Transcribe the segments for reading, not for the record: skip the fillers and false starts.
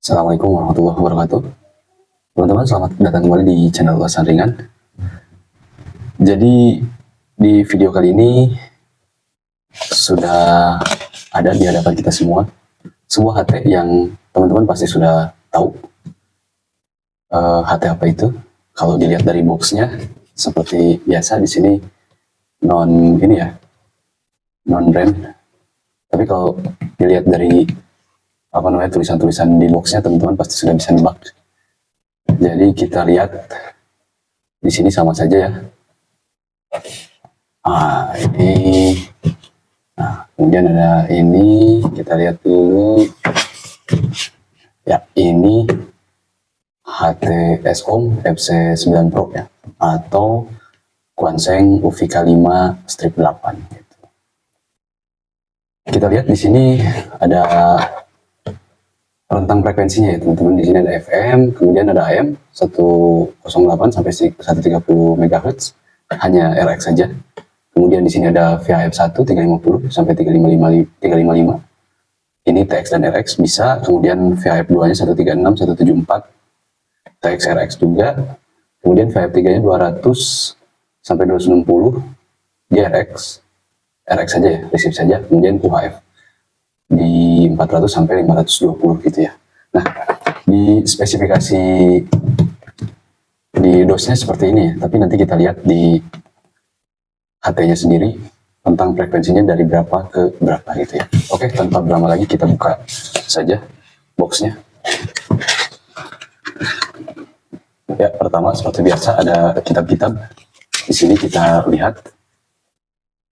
Assalamualaikum warahmatullahi wabarakatuh. Teman-teman, selamat datang kembali di channel Ulasan Ringan. Jadi, di video kali ini sudah ada di hadapan kita semua sebuah HT yang teman-teman pasti sudah tahu. HT apa itu? Kalau dilihat dari boxnya, seperti biasa di sini non brand. Tapi kalau dilihat dari tulisan-tulisan di boxnya, teman-teman pasti sudah bisa nebak. Jadi kita lihat di sini sama saja ya. Ini. Nah, kemudian ada ini, kita lihat dulu. Ya, ini HT Escom FC9 Pro ya, atau Quanseng UVK 5 strip 8. Gitu. Kita lihat di sini ada rentang frekuensinya ya teman-teman. Di sini ada FM, kemudian ada AM 108 sampai 130 MHz, hanya RX saja. Kemudian di sini ada VHF 1 350 sampai 355. Ini TX dan RX bisa. Kemudian VHF 2-nya 136 174, TX RX juga. Kemudian VHF 3-nya 200 sampai 260, dia RX saja ya, receive saja. Kemudian UHF di 400 sampai 520 gitu ya. Nah, di spesifikasi di dosnya seperti ini ya, tapi nanti kita lihat di HT-nya sendiri tentang frekuensinya dari berapa ke berapa gitu ya. Oke, tanpa berlama lagi kita buka saja boxnya. Ya, pertama seperti biasa ada kitab-kitab. Di sini kita lihat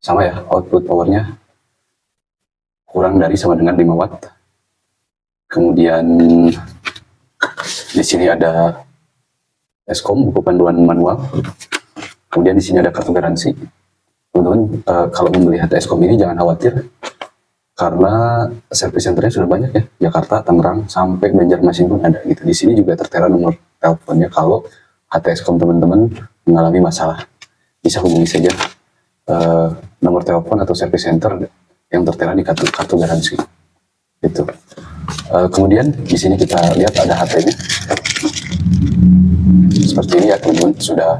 sama ya, output powernya kurang dari sama dengan 5 watt. Kemudian di sini ada Escom, buku panduan manual. Kemudian di sini ada kartu garansi. Teman-teman, kalau membeli HT Escom ini jangan khawatir, karena service centernya sudah banyak ya, Jakarta, Tangerang, sampai Banjarmasin pun ada gitu. Di sini juga tertera nomor teleponnya kalau HT Escom teman-teman mengalami masalah. Bisa hubungi saja nomor telepon atau service center yang tertera di kartu garansi. Itu. Kemudian di sini kita lihat ada HT-nya. Seperti ini ya teman-teman,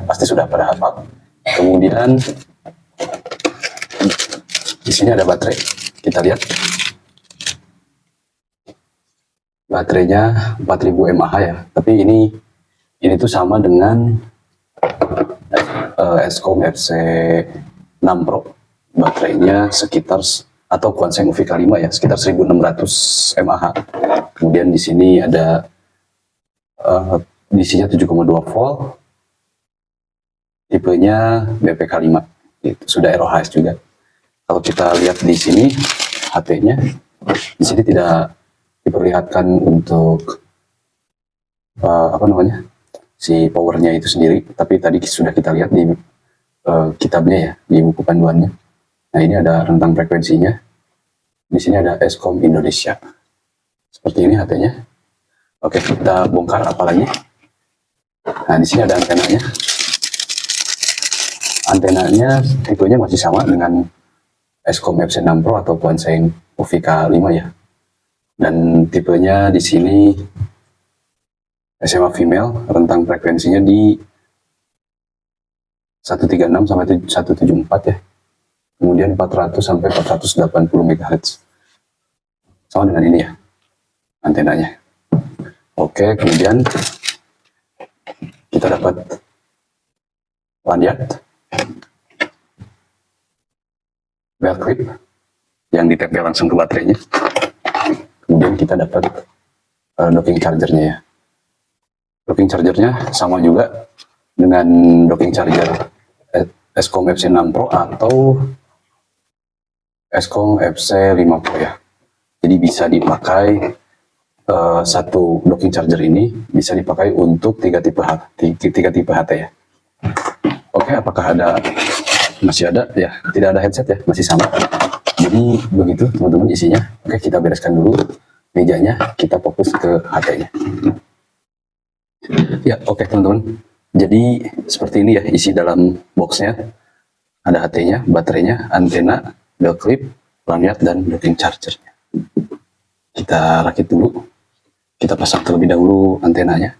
pasti sudah pada hafal. Kemudian di sini ada baterai. Kita lihat. Baterainya 4000 mAh ya. Tapi ini tuh sama dengan Escom FC6 Pro. Baterainya sekitar, atau Quanseng UVK 5 ya, sekitar 1600 mAh. Kemudian di sini ada DC-nya 7,2 volt. Tipenya BPK 5. Gitu. Sudah ROHS juga. Kalau kita lihat di sini HT-nya, di sini tidak diperlihatkan untuk si powernya itu sendiri, tapi tadi sudah kita lihat di kitabnya ya, di buku panduannya. Nah, ini ada rentang frekuensinya. Di sini ada Escom Indonesia. Seperti ini HT-nya. Oke, kita bongkar apalagi. Nah, di sini ada antenanya. Antenanya tipenya masih sama dengan Escom FC6 Pro atau Quanseng UVK 5 ya. Dan tipenya di sini SMA female, rentang frekuensinya di 136 sampai 174 ya. Kemudian 400 sampai 480 MHz. Sama dengan ini ya antenanya. Oke, kemudian kita dapat lanyard belt clip yang ditempel langsung ke baterainya. Kemudian kita dapat docking chargernya ya. Docking chargernya sama juga dengan docking charger Escom FC6 Pro atau Escom FC5 Pro ya. Jadi bisa dipakai satu docking charger ini bisa dipakai untuk tiga tipe HT ya. Oke, apakah masih ada ya? Tidak ada headset ya, masih sama. Jadi begitu teman-teman isinya. Oke, kita bereskan dulu mejanya, kita fokus ke HT-nya. Ya, oke teman-teman. Jadi seperti ini ya isi dalam boxnya. Ada HT-nya, baterainya, antena, belt clip, lanyard, dan docking chargernya. Kita rakit dulu. Kita pasang terlebih dahulu antenanya.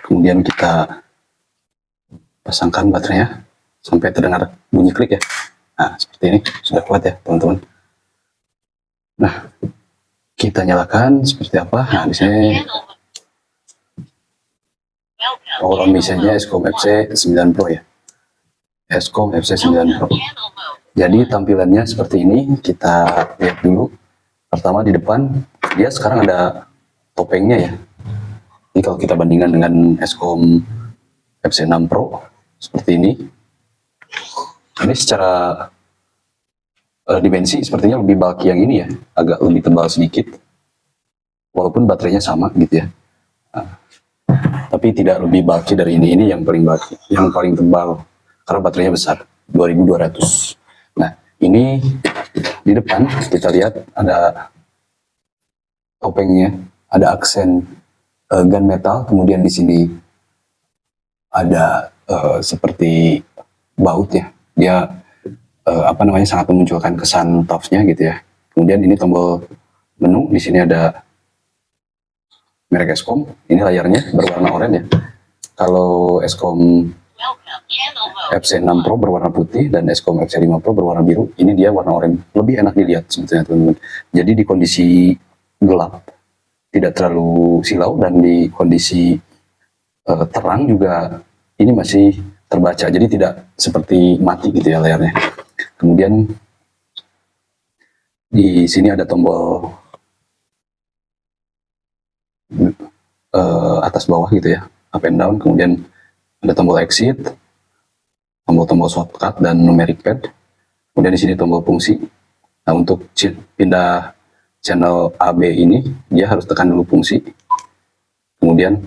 Kemudian kita pasangkan baterainya sampai terdengar bunyi klik ya. Nah, seperti ini sudah kuat ya teman-teman. Nah, kita nyalakan seperti apa? Nah, di sini power on message-nya Escom FC9 Pro ya. Escom FC9 Pro. Jadi tampilannya seperti ini. Kita lihat dulu. Pertama di depan, dia sekarang ada topengnya ya. Jadi kalau kita bandingkan dengan Escom FC6 Pro seperti ini secara dimensi sepertinya lebih bulky yang ini ya, agak lebih tebal sedikit, walaupun baterainya sama gitu ya. Tapi tidak lebih bulky dari ini yang paling bulky, yang paling tebal karena baterainya besar, 2200. Nah, ini di depan kita lihat ada topengnya, ada aksen gunmetal, kemudian di sini ada seperti baut ya, dia sangat memunculkan kesan toughnya gitu ya. Kemudian ini tombol menu, di sini ada merek Escom, ini layarnya berwarna oranye ya. Kalau Escom FC6 Pro berwarna putih dan Escom FC5 Pro berwarna biru, ini dia warna oranye, lebih enak dilihat sebetulnya teman-teman. Jadi di kondisi gelap tidak terlalu silau, dan di kondisi terang juga ini masih terbaca, jadi tidak seperti mati gitu ya layarnya. Kemudian di sini ada tombol atas bawah gitu ya, up and down. Kemudian ada tombol exit, tombol-tombol shortcut dan numeric pad. Kemudian di sini tombol fungsi. Nah, untuk pindah channel AB ini dia harus tekan dulu fungsi, kemudian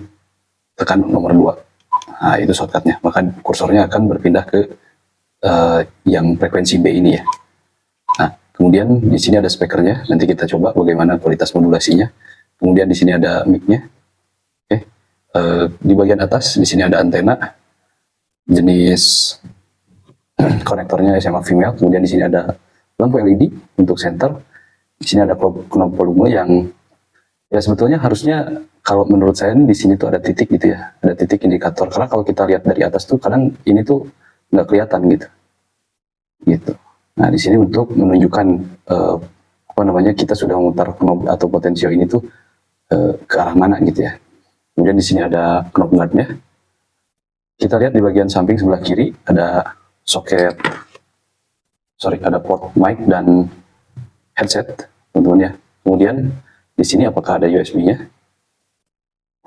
tekan nomor 2. Nah, itu shortcutnya, maka kursornya akan berpindah ke yang frekuensi B ini ya. Nah, kemudian di sini ada speakernya, nanti kita coba bagaimana kualitas modulasinya. Kemudian di sini ada mic-nya. Oke. Di bagian atas di sini ada antena jenis konektornya SMA female. Kemudian di sini ada lampu LED untuk center. Di sini ada knob volume yang ya sebetulnya harusnya, kalau menurut saya di sini tuh ada titik gitu ya, ada titik indikator. Karena kalau kita lihat dari atas tuh kadang ini tuh nggak kelihatan gitu. Nah, di sini untuk menunjukkan kita sudah memutar knob atau potensio ini tuh ke arah mana gitu ya. Kemudian di sini ada knob guardnya. Kita lihat di bagian samping sebelah kiri ada ada port mic dan headset teman-teman ya. Kemudian di sini apakah ada USB-nya?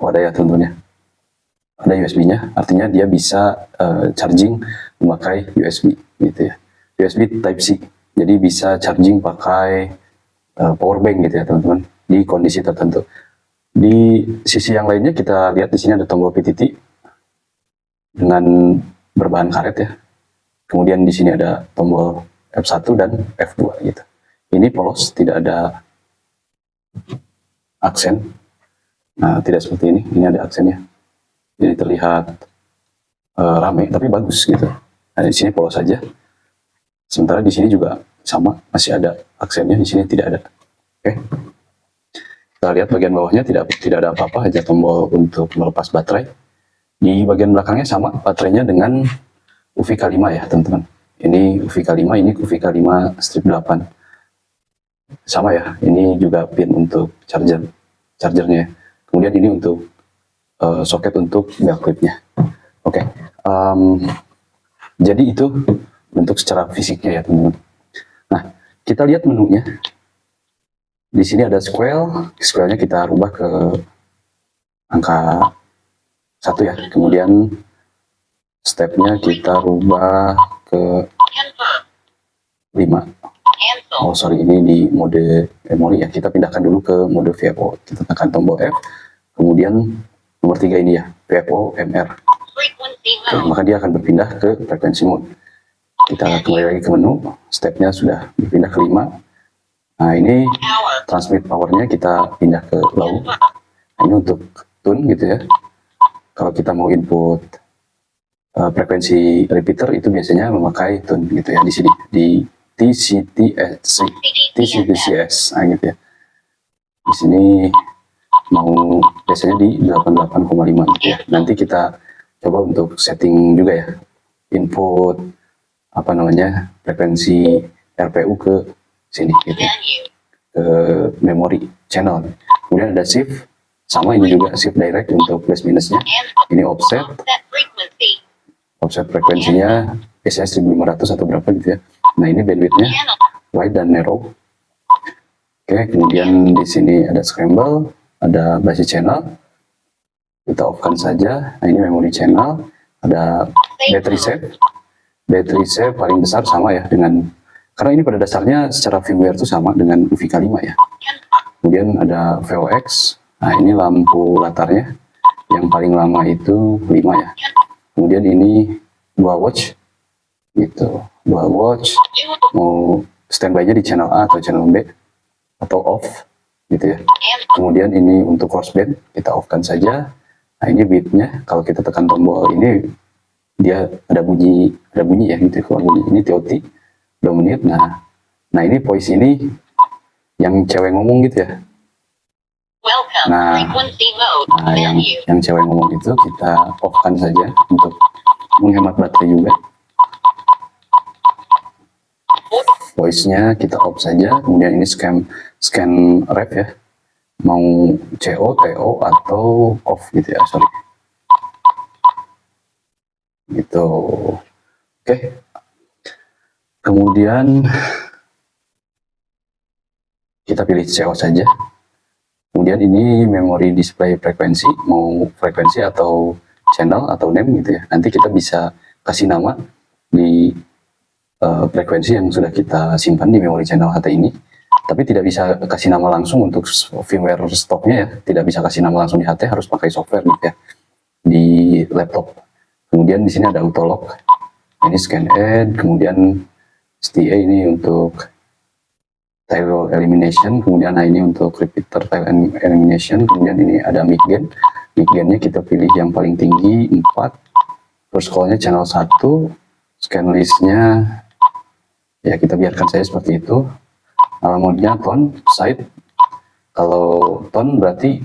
Oh, ada ya teman-teman ya. Ada USB-nya, artinya dia bisa charging memakai USB gitu ya. USB Type C. Jadi bisa charging pakai power bank gitu ya teman-teman, di kondisi tertentu. Di sisi yang lainnya kita lihat di sini ada tombol PTT dengan berbahan karet ya. Kemudian di sini ada tombol F1 dan F2 gitu. Ini polos, tidak ada aksen. Nah, tidak seperti ini. Ini ada aksennya. Jadi terlihat rame tapi bagus gitu. Nah, di sini polos saja. Sementara di sini juga sama, masih ada aksennya, di sini tidak ada. Oke. Kita lihat bagian bawahnya tidak ada apa-apa, hanya tombol untuk melepas baterai. Di bagian belakangnya sama baterainya dengan UVK5 ya, teman-teman. Ini UVK5, ini UVK5 strip 8. Sama ya, ini juga pin untuk chargernya. Kemudian ini untuk soket untuk belt clipnya. Oke. Jadi itu bentuk secara fisiknya ya teman-teman. Nah, kita lihat menunya. Di sini ada scroll-nya kita rubah ke angka 1 ya. Kemudian stepnya kita rubah ke 5. Oh sorry, ini di mode memori ya. Kita pindahkan dulu ke mode VFO. Kita tekan tombol F. Kemudian nomor 3 ini ya, VFO MR. Oke, maka dia akan berpindah ke frekuensi mode. Kita kembali lagi ke menu, stepnya sudah berpindah ke 5. Nah, ini transmit powernya kita pindah ke low. Ini untuk tune gitu ya. Kalau kita mau input frekuensi repeater itu biasanya memakai tune gitu ya, di sini di TCTCS, nah gitu ya. Di sini mau biasanya di 88,5 gitu ya. Nanti kita coba untuk setting juga ya, input apa namanya frekuensi RPU ke sini gitu ya, ke memori channel. Kemudian ada shift, sama ini juga shift direct untuk plus minusnya. Ini offset frekuensinya biasanya 1500 atau berapa gitu ya. Nah ini bandwidthnya wide dan narrow. Oke, kemudian di sini ada scramble, ada basis channel, kita off kan saja. Nah ini memory channel, ada battery save paling besar sama ya dengan, karena ini pada dasarnya secara firmware itu sama dengan UVK5 ya. Kemudian ada VOX, nah ini lampu latarnya yang paling lama itu 5 ya. Kemudian ini dual watch gitu, dual watch mau standby-nya di channel A atau channel B atau off gitu ya. Kemudian ini untuk crossband kita off kan saja. Nah ini beatnya, kalau kita tekan tombol ini dia ada bunyi ya gitu. Kalau bunyi ini TOT 2 menit. Nah ini voice ini yang cewek ngomong gitu ya. Nah yang cewek ngomong itu kita off kan saja untuk menghemat baterai juga. Voice-nya kita off saja. Kemudian ini scan ref ya, mau CO, TO atau off gitu ya, sorry gitu. Oke. Kemudian kita pilih CO saja. Kemudian ini memori display frekuensi, mau frekuensi atau channel atau name gitu ya. Nanti kita bisa kasih nama di frekuensi yang sudah kita simpan di memori channel HT ini. Tapi tidak bisa kasih nama langsung untuk firmware stoknya ya. Tidak bisa kasih nama langsung di HT, harus pakai software gitu ya di laptop. Kemudian di sini ada auto lock. Ini scan add, kemudian STA ini untuk tile elimination, kemudian ini untuk repeater tile elimination, kemudian ini ada mic gain. Mic gainnya kita pilih yang paling tinggi 4, terus call-nya channel 1, scan listnya ya kita biarkan saja seperti itu. Mode-nya tone, side. Kalau tone berarti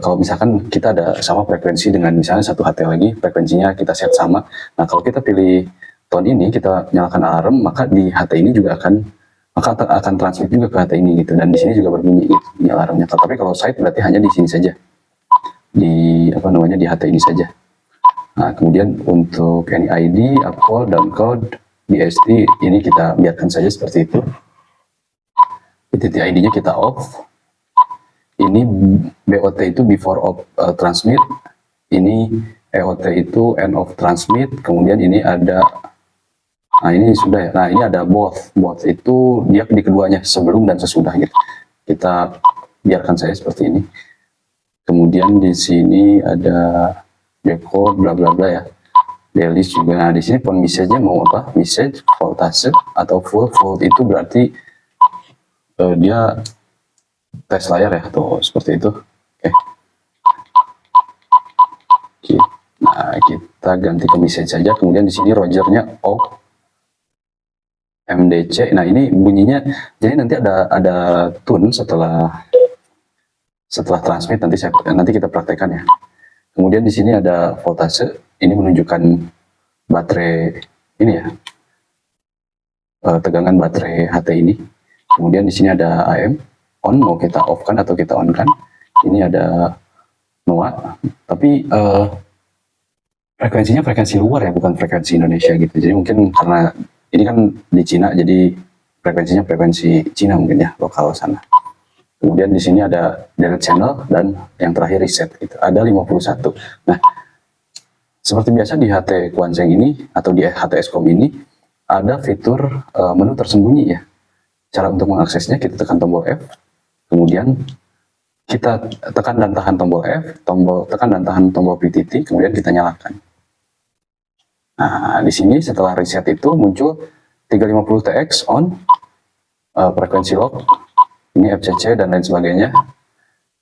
kalau misalkan kita ada sama frekuensi dengan misalnya satu HT lagi, frekuensinya kita set sama. Nah kalau kita pilih tone ini, kita nyalakan alarm, maka di HT ini juga akan transmit juga ke HT ini gitu, dan di sini juga berbunyi gitu, bunyi alarmnya. Tapi kalau side berarti hanya di sini saja, di di HT ini saja. Nah kemudian untuk NID, upcode, downcode, BST ini kita biarkan saja seperti itu. TTID-nya kita off. Ini BOT itu before of transmit, ini EOT itu end of transmit. Kemudian ini ada, nah ini sudah ya. Nah ini ada both itu dia di keduanya, sebelum dan sesudah gitu. Kita biarkan saya seperti ini. Kemudian di sini ada decode bla bla bla ya, delist juga. Nah di sini pun message-nya mau apa, message voltase atau full. Volt itu berarti dia tes layar ya, tuh seperti itu. Oke. Nah kita ganti ke message saja. Kemudian di sini Roger-nya off, MDC. Nah ini bunyinya, jadi nanti ada tune setelah transmit, nanti kita praktekkan ya. Kemudian di sini ada voltase, ini menunjukkan baterai ini ya, tegangan baterai HT ini. Kemudian di sini ada AM on, mau kita off kan atau kita on kan. Ini ada NOA, tapi frekuensinya frekuensi luar ya, bukan frekuensi Indonesia gitu. Jadi mungkin karena ini kan di Cina, jadi frekuensinya frekuensi Cina mungkin ya, lokal sana. Kemudian di sini ada delete channel, dan yang terakhir reset gitu. Ada 51. Nah, seperti biasa di HT Quansheng ini atau di HT Escom ini ada fitur menu tersembunyi ya. Cara untuk mengaksesnya, kita tekan tombol F, kemudian kita tekan dan tahan tombol F, tekan dan tahan tombol PTT, kemudian kita nyalakan. Nah, di sini setelah reset itu muncul 350TX on, frekuensi lock, ini FCC dan lain sebagainya.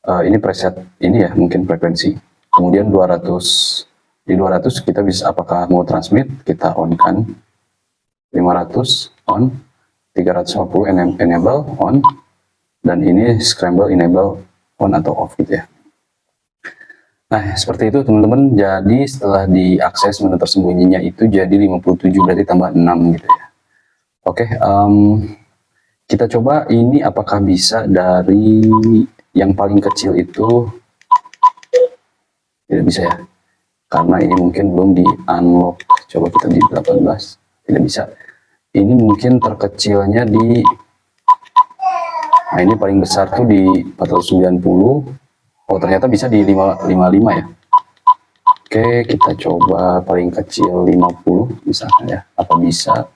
Ini preset ini ya, mungkin frekuensi. Kemudian 200, di 200 kita bisa apakah mau transmit, kita on kan. 500 on, 350 enable on, dan ini scramble enable on atau off gitu ya. Nah, seperti itu teman-teman. Jadi setelah diakses menu tersembunyinya itu jadi 57, berarti tambah 6 gitu ya. Oke, kita coba ini apakah bisa dari yang paling kecil itu. Tidak bisa ya, karena ini mungkin belum di unlock. Coba kita di 18, tidak bisa. Ini mungkin terkecilnya di, nah ini paling besar tuh di 490. Oh ternyata bisa di 555 ya. Oke, kita coba paling kecil 50 misalkan ya. Apa bisa?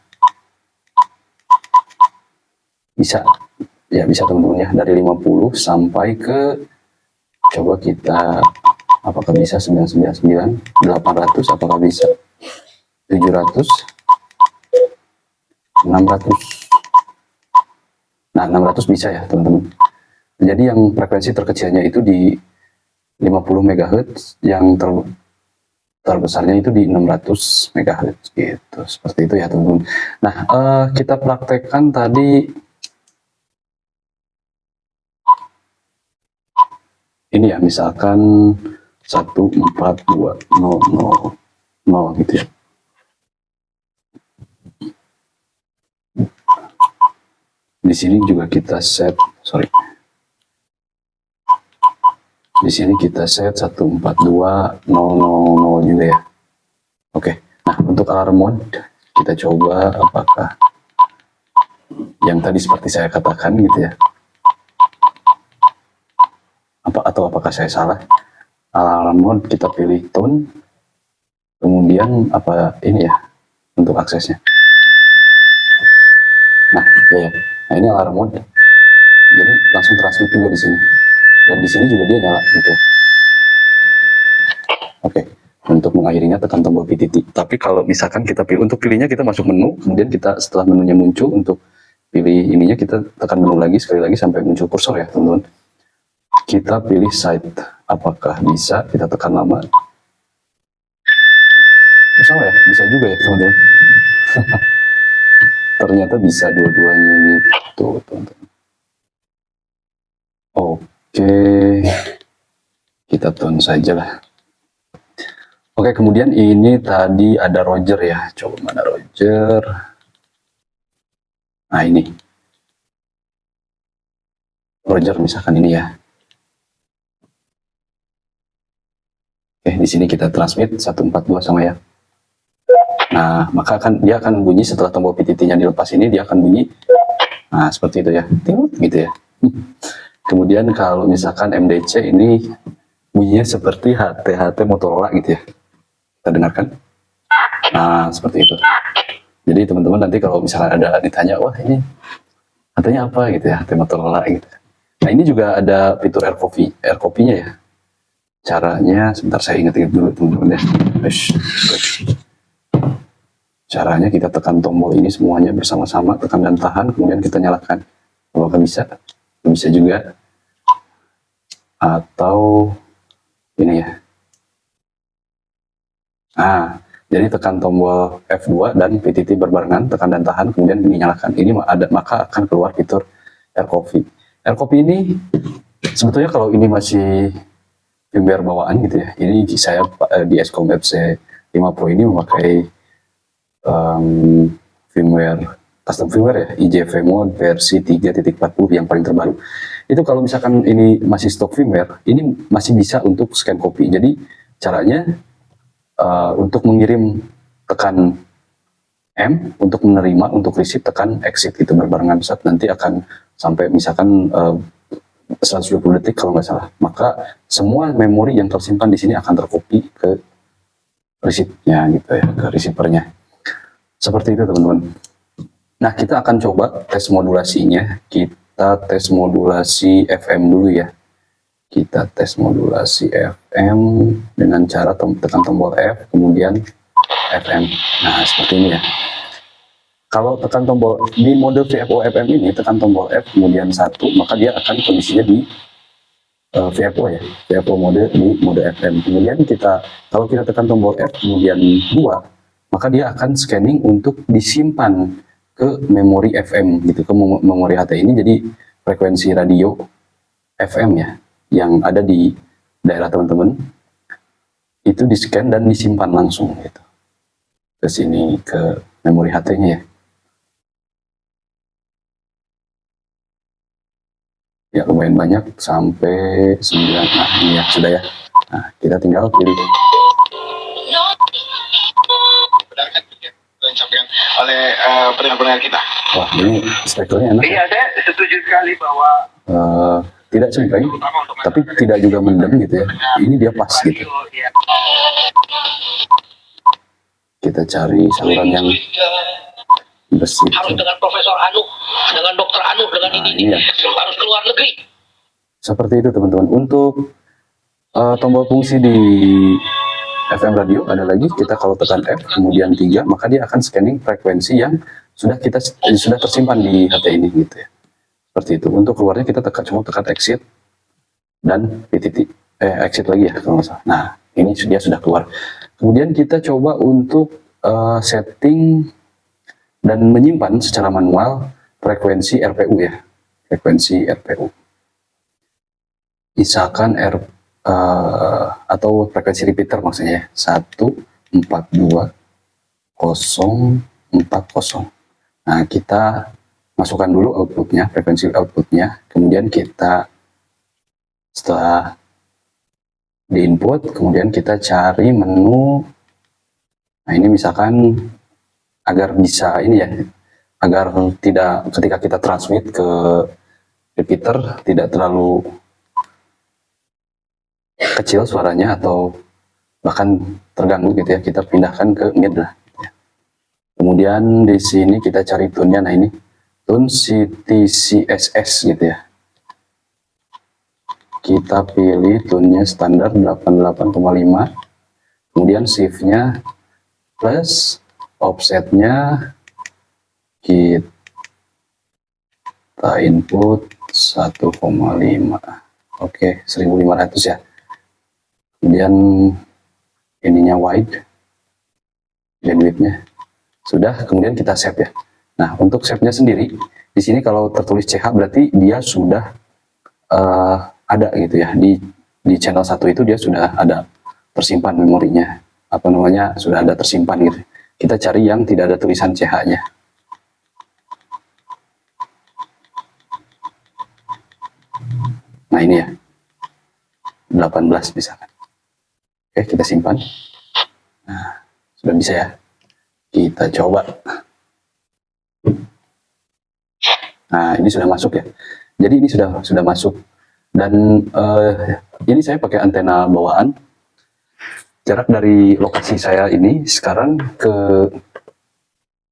Bisa. Ya bisa teman-teman ya, dari 50 sampai ke, coba kita, apakah bisa 999, 800, apakah bisa 700, 600. Nah 600 bisa ya teman-teman. Jadi yang frekuensi terkecilnya itu di 50 MHz, yang terbesarnya itu di 600 MHz gitu. Seperti itu ya teman-teman. Nah, kita praktekkan tadi ini ya, misalkan 142.000 gitu ya. Di sini juga kita set, di sini kita set 142.000 juga ya. Oke, nah untuk alarm mode kita coba apakah yang tadi seperti saya katakan gitu ya. Atau apakah saya salah? Alarm mode kita pilih tone, kemudian apa ini ya untuk aksesnya. Nah, ya. Nah ini alarm mode. Jadi langsung transmit juga di sini. Dan di sini juga dia nyala gitu. Oke. Untuk mengakhirinya tekan tombol PTT. Tapi kalau misalkan kita pilih, untuk pilihnya kita masuk menu, kemudian kita setelah menunya muncul, untuk pilih ininya kita tekan menu lagi sekali lagi sampai muncul kursor ya teman-teman. Kita pilih site, apakah bisa, kita tekan lama. Sama ya, bisa juga ya teman-teman. Ternyata bisa dua-duanya gitu teman-teman. Oke, kita tone saja lah. Oke, kemudian ini tadi ada Roger ya. Coba mana Roger? Nah ini. Roger misalkan ini ya. Oke, di sini kita transmit 142 sama ya. Nah, maka dia akan bunyi setelah tombol PTT-nya dilepas ini, dia akan bunyi. Nah, seperti itu ya. Ting gitu ya. Kemudian kalau misalkan MDC ini bunyinya seperti HT Motorola gitu ya. Kita dengarkan. Nah, seperti itu. Jadi teman-teman nanti kalau misalkan ada ditanya, wah ini HT-nya apa gitu ya, HT Motorola gitu. Nah, ini juga ada fitur air copy-nya ya. Caranya, sebentar saya ingat-ingat dulu teman-teman ya. Caranya kita tekan tombol ini semuanya bersama-sama, tekan dan tahan, kemudian kita nyalakan. Apakah bisa? Bisa juga. Atau ini ya. Nah, jadi tekan tombol F2 dan PTT berbarengan, tekan dan tahan, kemudian dinyalakan. Ini maka akan keluar fitur air copy. Air copy ini sebetulnya kalau ini masih firmware bawaan gitu ya. Ini saya di Escom FC5 Pro ini memakai firmware, custom firmware ya, IJV mode versi 3.40 yang paling terbaru. Itu kalau misalkan ini masih stok firmware, ini masih bisa untuk scan copy. Jadi caranya untuk mengirim tekan M, untuk menerima, untuk receive tekan exit itu berbarengan saat nanti akan sampai misalkan 120 detik kalau nggak salah. Maka semua memori yang tersimpan di sini akan tercopy ke receive-nya gitu ya, ke receiver-nya. Seperti itu teman-teman. Nah, kita akan coba tes modulasinya. Kita tes modulasi FM dulu ya. Kita tes modulasi FM dengan cara tekan tombol F, kemudian FM. Nah, seperti ini ya. Kalau tekan tombol di mode VFO FM ini, tekan tombol F, kemudian 1, maka dia akan kondisinya di VFO ya, VFO mode di mode FM. Kemudian kalau kita tekan tombol F kemudian 2, maka dia akan scanning untuk disimpan ke memori FM gitu, ke memori HT ini. Jadi frekuensi radio FM ya yang ada di daerah teman-teman itu di scan dan disimpan langsung gitu ke sini, ke memori HT-nya ya. Ya lumayan banyak sampai 9. Nah ini ya sudah ya. Nah kita tinggal pilih. Disampaikan oleh pendengar-pendengar kita. Wah ini spektornya enak. Iya, saya setuju sekali bahwa tidak cempreng, tapi tidak juga mendem gitu ya. Ini dia pas gitu. Kita cari saluran yang bersih. Harus dengan Profesor Anu, dengan Dokter Anu, dengan ini ya. Harus keluar negeri. Seperti itu teman-teman. Untuk tombol fungsi di FM radio ada lagi. Kita kalau tekan F kemudian 3, maka dia akan scanning frekuensi yang sudah tersimpan di HT ini gitu ya. Seperti itu. Untuk keluarnya kita cuma tekan exit dan PTT. Exit lagi ya kalau nggak salah. Nah ini dia sudah keluar. Kemudian kita coba untuk setting dan menyimpan secara manual frekuensi RPU ya, frekuensi RPU. Misalkan atau frekuensi repeater maksudnya ya, 142.040. Nah kita masukkan dulu outputnya, frekuensi outputnya, kemudian kita setelah di input, kemudian kita cari menu. Nah ini misalkan agar bisa ini ya, agar tidak ketika kita transmit ke repeater tidak terlalu kecil suaranya atau bahkan terganggu gitu ya, kita pindahkan ke mid lah gitu ya. Kemudian di sini kita cari tune-nya. Nah ini tune CTCSS gitu ya, kita pilih tune-nya standar 88,5, kemudian shift-nya plus, offsetnya kita input 1,5. Oke, 1500 ya. Kemudian ininya wide, bandwidth-nya sudah, kemudian kita save ya. Nah untuk save-nya sendiri di sini kalau tertulis CH berarti dia sudah ada gitu ya, di channel 1 itu dia sudah ada tersimpan memorinya, apa namanya, sudah ada tersimpan gitu. Kita cari yang tidak ada tulisan CH-nya. Nah ini ya, 18 misalkan. Oke, kita simpan. Nah, sudah bisa ya. Kita coba. Nah, ini sudah masuk ya. Jadi ini sudah masuk. Dan ini saya pakai antena bawaan. Jarak dari lokasi saya ini sekarang ke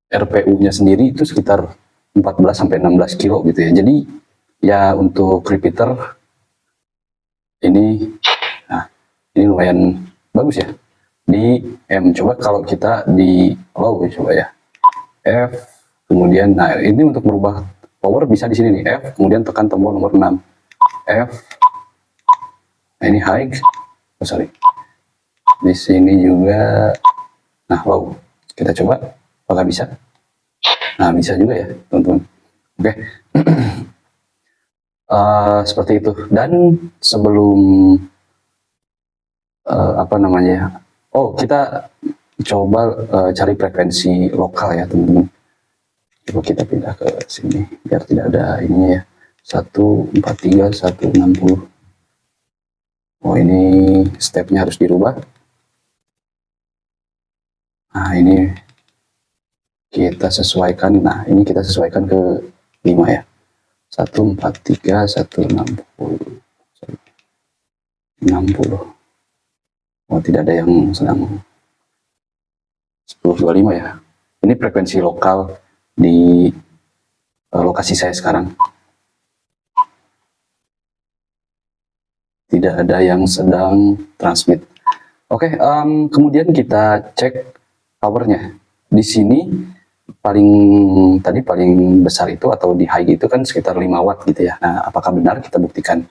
RPU-nya sendiri itu sekitar 14-16 kilo gitu ya. Jadi ya untuk repeater ini, nah ini lumayan bagus ya. Di M, coba kalau kita di low coba ya. F, kemudian nah ini untuk merubah power bisa di sini nih, F, kemudian tekan tombol nomor 6. F. Nah ini high. Oh, sorry. Di sini juga. Nah, low. Kita coba apakah bisa. Nah, bisa juga ya, teman-teman. Oke. Seperti itu. Dan sebelum apa namanya? Oh, kita coba cari frekuensi lokal ya, teman-teman. Coba kita pindah ke sini biar tidak ada ininya ya. 143, 160. Oh, ini stepnya harus dirubah. Nah, ini kita sesuaikan. Nah, ini kita sesuaikan ke 5 ya. 143, 160. 60. Oh, tidak ada yang sedang 1025 ya. Ini frekuensi lokal di lokasi saya sekarang. Tidak ada yang sedang transmit. Oke, kemudian kita cek powernya. Di sini paling besar itu atau di high itu kan sekitar 5 watt gitu ya. Nah, apakah benar, kita buktikan.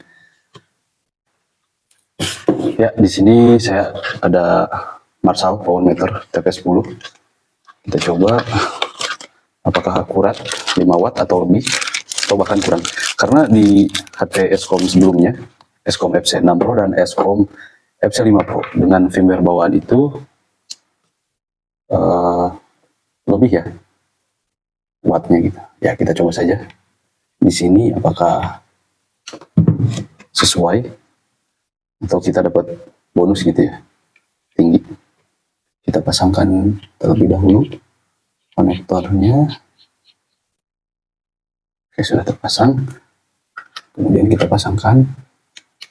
Ya, di sini saya ada Marshall Power Meter TP10. Kita coba apakah akurat 5 watt atau lebih atau bahkan kurang. Karena di HP Escom sebelumnya, Escom FC6 Pro dan Escom FC5 Pro dengan firmware bawaan itu lebih ya wattnya gitu. Ya, kita coba saja. Di sini apakah sesuai atau kita dapat bonus gitu ya, tinggi. Kita pasangkan terlebih dahulu konektornya. Oke, sudah terpasang. Kemudian kita pasangkan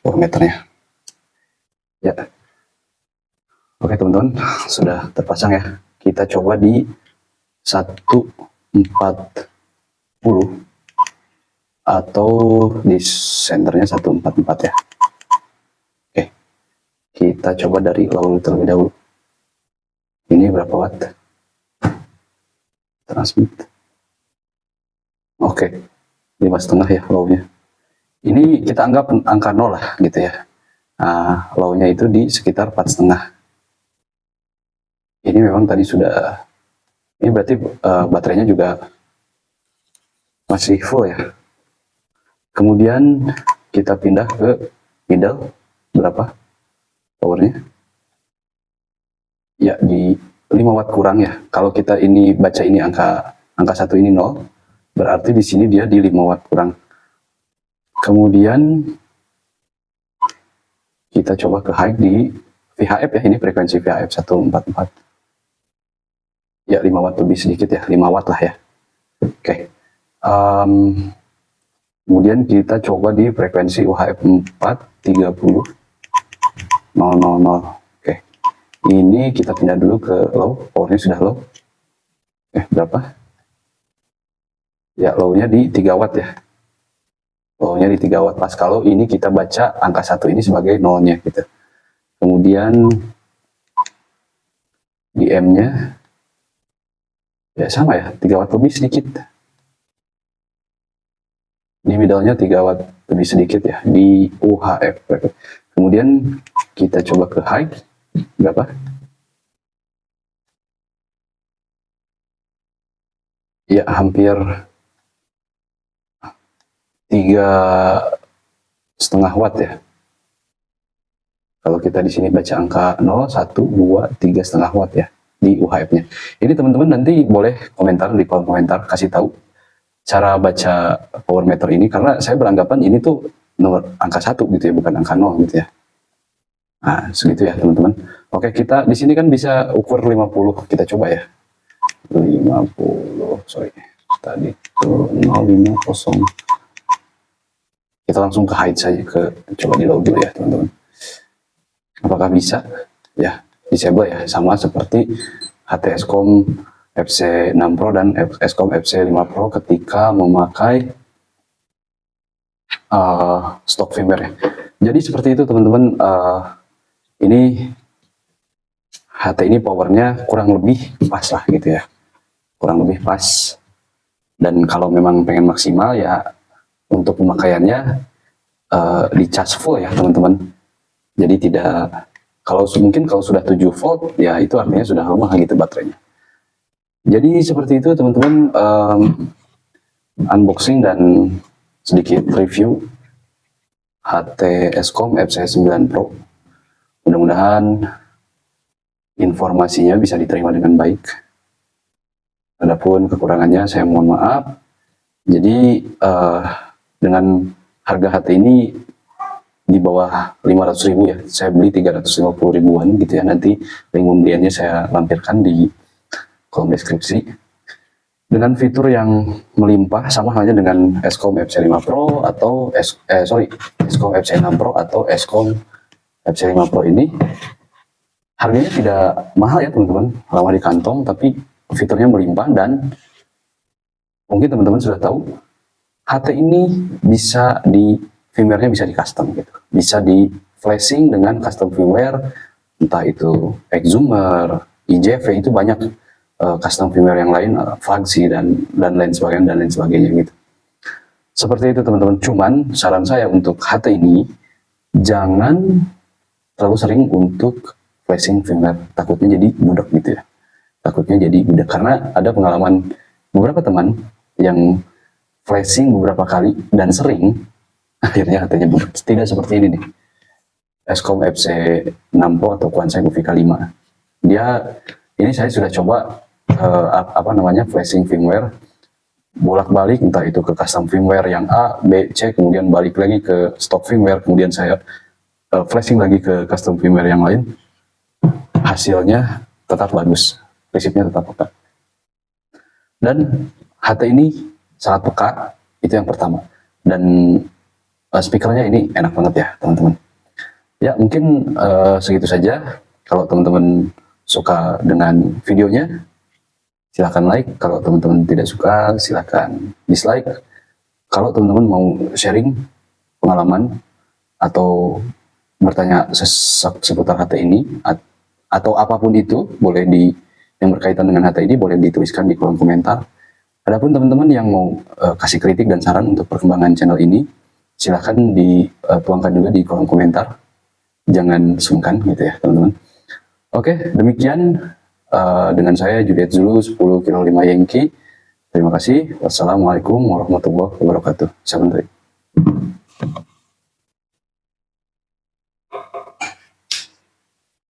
power meternya. Ya. Oke teman-teman, sudah terpasang ya. Kita coba di 140 atau di senternya 144 ya. Oke. Kita coba dari low terlebih dahulu. Ini berapa watt? Transmit. Oke. 5,5 ya low-nya. Ini kita anggap angka 0 lah gitu ya. Nah, low-nya itu di sekitar 4,5. Ini memang tadi sudah, ini berarti baterainya juga masih full ya. Kemudian kita pindah ke middle, berapa powernya? Ya, di 5 watt kurang ya. Kalau kita ini baca ini angka 1 ini 0, berarti di sini dia di 5 watt kurang. Kemudian kita coba ke high di VHF ya, ini frekuensi VHF 144. Ya, 5 watt lebih sedikit ya, 5 watt lah ya. Oke. Kemudian kita coba di frekuensi UHF 430 000. Oke. Ini kita pindah dulu ke low, powernya sudah low. Berapa? Ya, low-nya di 3 watt ya. Low-nya di 3 watt pas. Kalau ini kita baca angka 1 ini sebagai nolnya gitu. Kemudian di M-nya ya sama ya, 3 watt lebih sedikit. Di middle-nya 3 watt lebih sedikit ya, di UHF. Kemudian kita coba ke high, berapa? Ya, hampir 3,5 watt ya. Kalau kita di sini baca angka 0, 1, 2, 3,5 watt ya di UHF-nya. Ini teman-teman nanti boleh komentar di kolom komentar, kasih tahu cara baca power meter ini, karena saya beranggapan ini tuh nomor angka 1 gitu ya, bukan angka 0 gitu ya. Nah, segitu ya teman-teman. Oke, kita di sini kan bisa ukur 50, kita coba ya. 50, sorry. Tadi itu 050. Kita langsung ke height saja, coba di low dulu ya teman-teman. Apakah bisa? Ya, disable ya, sama seperti HT Escom FC6 Pro dan Escom FC5 Pro ketika memakai stok firmware. Jadi seperti itu teman-teman. Ini HT ini powernya kurang lebih pas lah gitu ya, kurang lebih pas. Dan kalau memang pengen maksimal ya untuk pemakaiannya di charge full ya teman-teman. Jadi tidak, mungkin kalau sudah 7 volt ya itu artinya sudah lemah gitu baterainya. Jadi seperti itu teman-teman, unboxing dan sedikit review HT Escom FC9 Pro. Mudah-mudahan informasinya bisa diterima dengan baik. Adapun kekurangannya saya mohon maaf. Jadi dengan harga HT ini di bawah 500.000 ya, saya beli 350 ribuan gitu ya. Nanti link pembeliannya saya lampirkan di kolom deskripsi. Dengan fitur yang melimpah, sama halnya dengan Escom FC5 Pro atau Escom FC6 Pro atau Escom FC5 Pro ini, harganya tidak mahal ya teman-teman, ramah di kantong, tapi fiturnya melimpah. Dan mungkin teman-teman sudah tahu HT ini bisa firmware-nya bisa di custom gitu, bisa di flashing dengan custom firmware, entah itu Exumer, IJV, itu banyak custom firmware yang lain, Fugzy dan lain sebagainya gitu. Seperti itu teman-teman. Cuman saran saya untuk HT ini jangan terlalu sering untuk flashing firmware, takutnya jadi budak gitu ya. Takutnya jadi budak karena ada pengalaman beberapa teman yang flashing beberapa kali dan sering, akhirnya HT-nya budak. Tidak seperti ini nih. Escom FC6 Pro atau Quansai UVK 5. Ini saya sudah coba flashing firmware bolak-balik, entah itu ke custom firmware yang A, B, C, kemudian balik lagi ke stock firmware, kemudian saya flashing lagi ke custom firmware yang lain. Hasilnya tetap bagus, prinsipnya tetap peka. Dan HT ini sangat peka, itu yang pertama. Dan speakernya ini enak banget ya teman-teman. Ya mungkin segitu saja. Kalau teman-teman suka dengan videonya, silahkan like. Kalau teman-teman tidak suka, silahkan dislike. Kalau teman-teman mau sharing pengalaman atau bertanya seputar HT ini atau apapun itu, boleh yang berkaitan dengan HT ini boleh dituliskan di kolom komentar. Adapun teman-teman yang mau kasih kritik dan saran untuk perkembangan channel ini, silahkan dituangkan juga di kolom komentar. Jangan sungkan gitu ya teman-teman. Oke, demikian dengan saya Juliet Zulu 10 kilo 5 Yankee. Terima kasih. Wassalamualaikum warahmatullahi wabarakatuh. Salam.